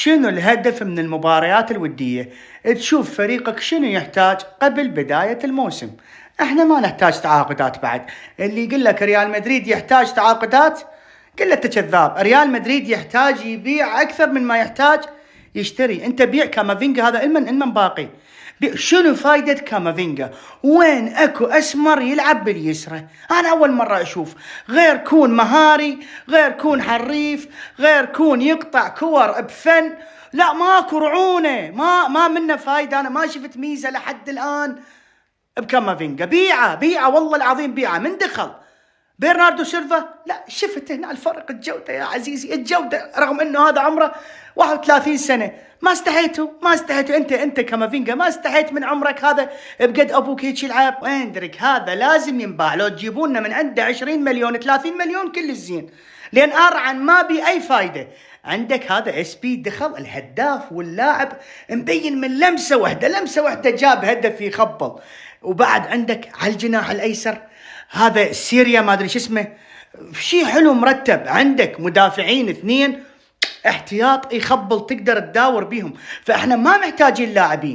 شنو الهدف من المباريات الودية؟ تشوف فريقك شنو يحتاج قبل بداية الموسم. احنا ما نحتاج تعاقدات بعد. اللي يقول لك ريال مدريد يحتاج تعاقدات قل له انت كذاب. ريال مدريد يحتاج يبيع اكثر من ما يحتاج يشتري. انت بيع كامافينجا، هذا المن باقي. شنو فايدة كامافينجا؟ وين اكو اسمر يلعب باليسرى؟ انا اول مرة اشوف. غير كون مهاري، غير كون حريف، غير كون يقطع كور بفن، لا ماكو رعونة، ما منه فايدة. انا ما شفت ميزة لحد الان بكامافينجا. بيعه والله العظيم بيعه. من دخل برناردو سيلفا، لا شفت هنا الفرق، الجودة يا عزيزي، الجودة. رغم انه هذا عمره 31 سنة، ما استحيتوا انت كامافينجا ما استحيت من عمرك هذا بقد ابوك هيك يلعب. وين درك؟ هذا لازم ينباع. لو تجيبون لنا من عنده 20 مليون 30 مليون كل الزين، لان ارعن ما بي اي فايدة. عندك هذا اس بي دخل الهداف واللاعب مبين من لمسة واحدة جاب هدف يخبل. وبعد عندك على الجناح الايسر هذا سيريا ما ادري شو اسمه، شيء حلو مرتب. عندك مدافعين اثنين احتياط يخبل تقدر تداور بيهم. فاحنا ما محتاجين لاعبين.